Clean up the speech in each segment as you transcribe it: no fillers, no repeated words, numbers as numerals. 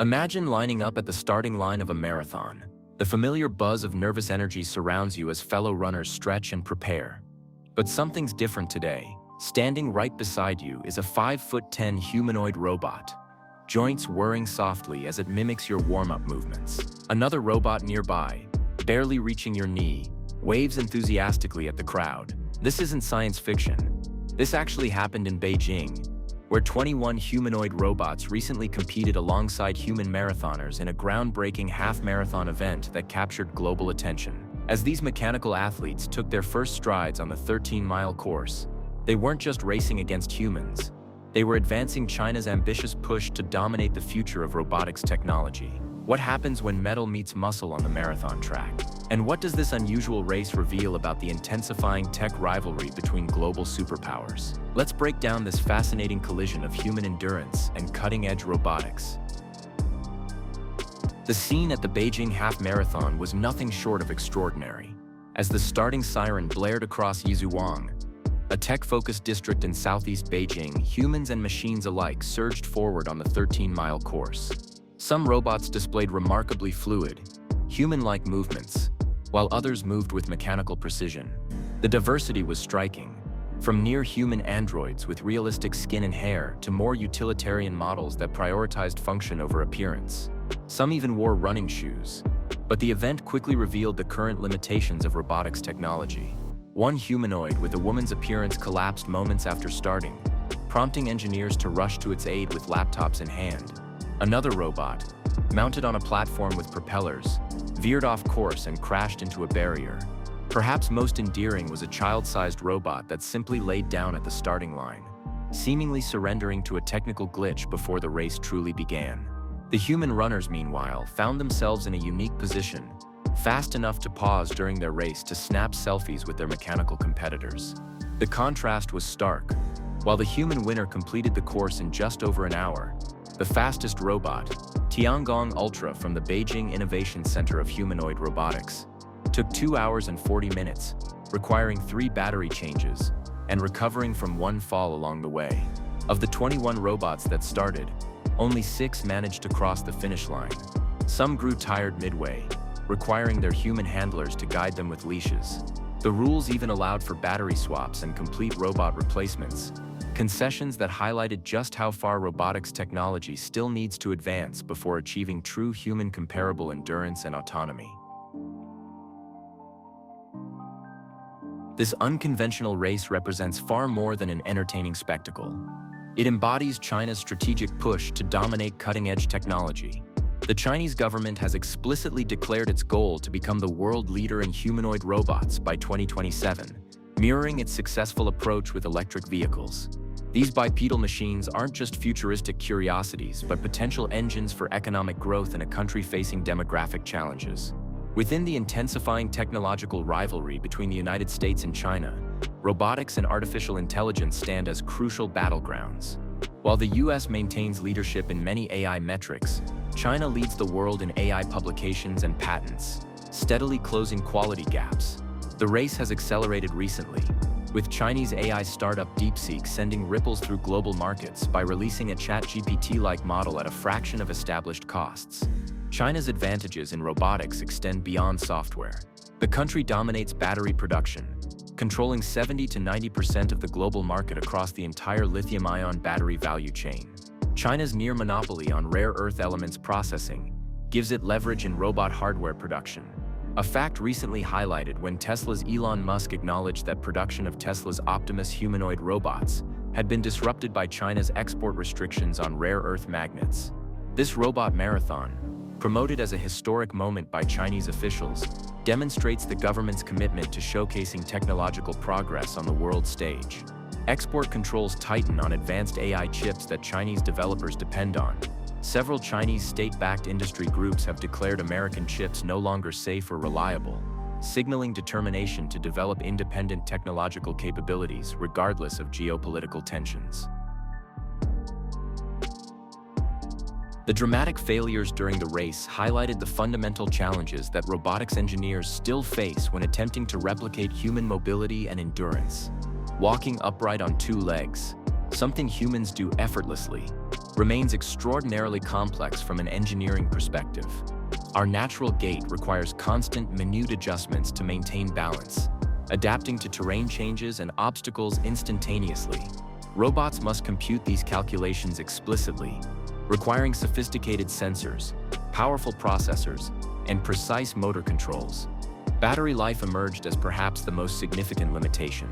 Imagine lining up at the starting line of a marathon. The familiar buzz of nervous energy surrounds you as fellow runners stretch and prepare. But something's different today. Standing right beside you is a 5'10" humanoid robot, joints whirring softly as it mimics your warm-up movements. Another robot nearby, barely reaching your knee, waves enthusiastically at the crowd. This isn't science fiction. This actually happened in Beijing, where 21 humanoid robots recently competed alongside human marathoners in a groundbreaking half-marathon event that captured global attention. As these mechanical athletes took their first strides on the 13-mile course, they weren't just racing against humans. They were advancing China's ambitious push to dominate the future of robotics technology. What happens when metal meets muscle on the marathon track? And what does this unusual race reveal about the intensifying tech rivalry between global superpowers? Let's break down this fascinating collision of human endurance and cutting-edge robotics. The scene at the Beijing Half Marathon was nothing short of extraordinary. As the starting siren blared across Yizuwang, a tech-focused district in southeast Beijing, humans and machines alike surged forward on the 13-mile course. Some robots displayed remarkably fluid, human-like movements, while others moved with mechanical precision. The diversity was striking, from near-human androids with realistic skin and hair to more utilitarian models that prioritized function over appearance. Some even wore running shoes. But the event quickly revealed the current limitations of robotics technology. One humanoid with a woman's appearance collapsed moments after starting, prompting engineers to rush to its aid with laptops in hand. Another robot, mounted on a platform with propellers, veered off course and crashed into a barrier. Perhaps most endearing was a child-sized robot that simply laid down at the starting line, seemingly surrendering to a technical glitch before the race truly began. The human runners, meanwhile, found themselves in a unique position, fast enough to pause during their race to snap selfies with their mechanical competitors. The contrast was stark. While the human winner completed the course in just over an hour, the fastest robot, Tiangong Ultra from the Beijing Innovation Center of Humanoid Robotics, took 2 hours and 40 minutes, requiring 3 battery changes, and recovering from 1 fall along the way. Of the 21 robots that started, only 6 managed to cross the finish line. Some grew tired midway, requiring their human handlers to guide them with leashes. The rules even allowed for battery swaps and complete robot replacements, concessions that highlighted just how far robotics technology still needs to advance before achieving true human-comparable endurance and autonomy. This unconventional race represents far more than an entertaining spectacle. It embodies China's strategic push to dominate cutting-edge technology. The Chinese government has explicitly declared its goal to become the world leader in humanoid robots by 2027, mirroring its successful approach with electric vehicles. These bipedal machines aren't just futuristic curiosities, but potential engines for economic growth in a country facing demographic challenges. Within the intensifying technological rivalry between the United States and China, robotics and artificial intelligence stand as crucial battlegrounds. While the US maintains leadership in many AI metrics, China leads the world in AI publications and patents, steadily closing quality gaps. The race has accelerated recently, with Chinese AI startup DeepSeek sending ripples through global markets by releasing a ChatGPT-like model at a fraction of established costs. China's advantages in robotics extend beyond software. The country dominates battery production, controlling 70 to 90% of the global market across the entire lithium-ion battery value chain. China's near monopoly on rare earth elements processing gives it leverage in robot hardware production, a fact recently highlighted when Tesla's Elon Musk acknowledged that production of Tesla's Optimus humanoid robots had been disrupted by China's export restrictions on rare earth magnets. This robot marathon, promoted as a historic moment by Chinese officials, demonstrates the government's commitment to showcasing technological progress on the world stage. Export controls tighten on advanced AI chips that Chinese developers depend on. Several Chinese state-backed industry groups have declared American chips no longer safe or reliable, signaling determination to develop independent technological capabilities regardless of geopolitical tensions. The dramatic failures during the race highlighted the fundamental challenges that robotics engineers still face when attempting to replicate human mobility and endurance. Walking upright on 2 legs, something humans do effortlessly, remains extraordinarily complex from an engineering perspective. Our natural gait requires constant, minute adjustments to maintain balance, adapting to terrain changes and obstacles instantaneously. Robots must compute these calculations explicitly, requiring sophisticated sensors, powerful processors, and precise motor controls. Battery life emerged as perhaps the most significant limitation.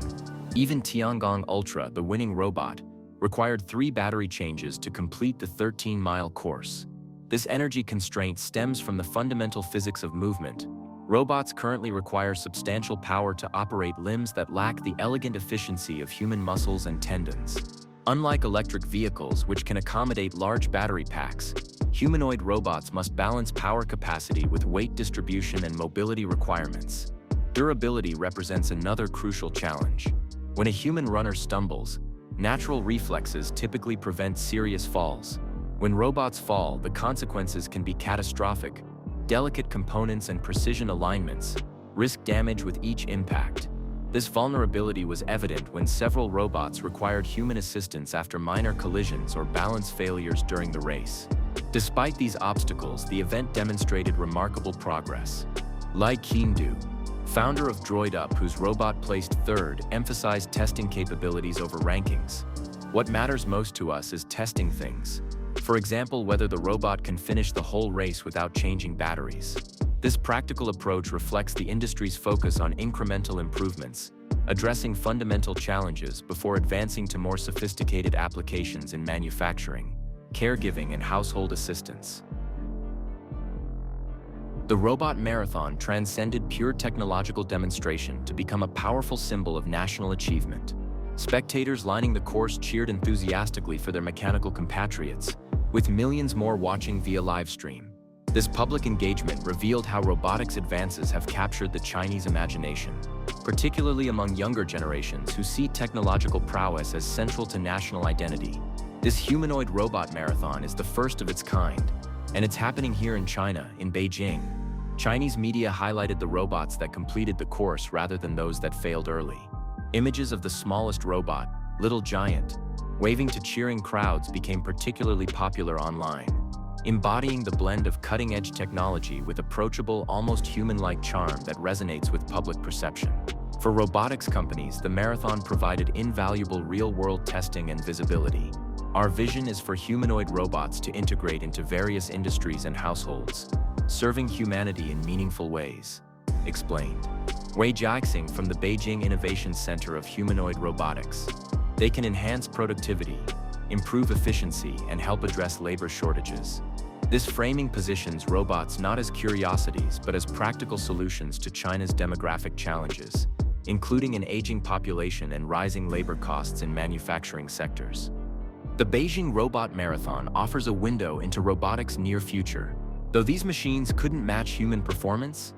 Even Tiangong Ultra, the winning robot, required 3 battery changes to complete the 13-mile course. This energy constraint stems from the fundamental physics of movement. Robots currently require substantial power to operate limbs that lack the elegant efficiency of human muscles and tendons. Unlike electric vehicles, which can accommodate large battery packs, humanoid robots must balance power capacity with weight distribution and mobility requirements. Durability represents another crucial challenge. When a human runner stumbles, natural reflexes typically prevent serious falls. When robots fall, the consequences can be catastrophic. Delicate components and precision alignments risk damage with each impact. This vulnerability was evident when several robots required human assistance after minor collisions or balance failures during the race. Despite these obstacles, the event demonstrated remarkable progress. Lai Qingdu, founder of DroidUp, whose robot placed third, emphasized testing capabilities over rankings. What matters most to us is testing things. For example, whether the robot can finish the whole race without changing batteries. This practical approach reflects the industry's focus on incremental improvements, addressing fundamental challenges before advancing to more sophisticated applications in manufacturing, caregiving, and household assistance. The robot marathon transcended pure technological demonstration to become a powerful symbol of national achievement. Spectators lining the course cheered enthusiastically for their mechanical compatriots, with millions more watching via live stream. This public engagement revealed how robotics advances have captured the Chinese imagination, particularly among younger generations who see technological prowess as central to national identity. This humanoid robot marathon is the first of its kind, and it's happening here in China, in Beijing. Chinese media highlighted the robots that completed the course rather than those that failed early. Images of the smallest robot, Little Giant, waving to cheering crowds became particularly popular online, embodying the blend of cutting-edge technology with approachable, almost human-like charm that resonates with public perception. For robotics companies, the marathon provided invaluable real-world testing and visibility. Our vision is for humanoid robots to integrate into various industries and households, serving humanity in meaningful ways, explained Wei Jiaxing from the Beijing Innovation Center of Humanoid Robotics. They can enhance productivity, improve efficiency, and help address labor shortages. This framing positions robots not as curiosities but as practical solutions to China's demographic challenges, including an aging population and rising labor costs in manufacturing sectors. The Beijing Robot Marathon offers a window into robotics' near future. Though these machines couldn't match human performance,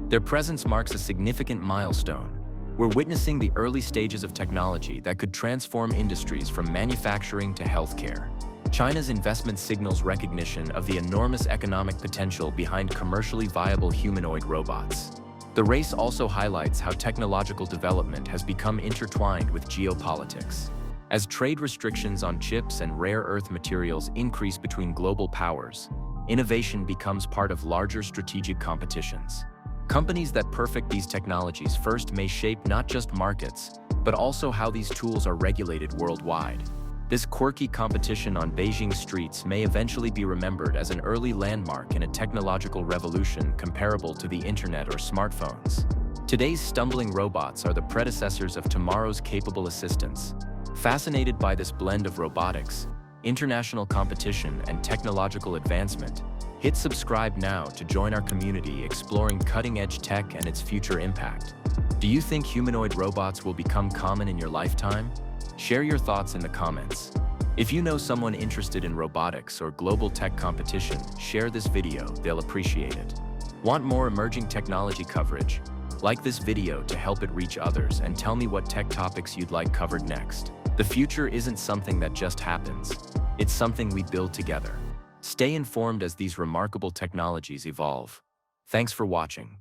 their presence marks a significant milestone. We're witnessing the early stages of technology that could transform industries from manufacturing to healthcare. China's investment signals recognition of the enormous economic potential behind commercially viable humanoid robots. The race also highlights how technological development has become intertwined with geopolitics. As trade restrictions on chips and rare earth materials increase between global powers, innovation becomes part of larger strategic competitions. Companies that perfect these technologies first may shape not just markets, but also how these tools are regulated worldwide. This quirky competition on Beijing streets may eventually be remembered as an early landmark in a technological revolution comparable to the internet or smartphones. Today's stumbling robots are the predecessors of tomorrow's capable assistants. Fascinated by this blend of robotics, international competition, and technological advancement, hit subscribe now to join our community exploring cutting-edge tech and its future impact. Do you think humanoid robots will become common in your lifetime? Share your thoughts in the comments. If you know someone interested in robotics or global tech competition, share this video, they'll appreciate it. Want more emerging technology coverage? Like this video to help it reach others and tell me what tech topics you'd like covered next. The future isn't something that just happens. It's something we build together. Stay informed as these remarkable technologies evolve. Thanks for watching.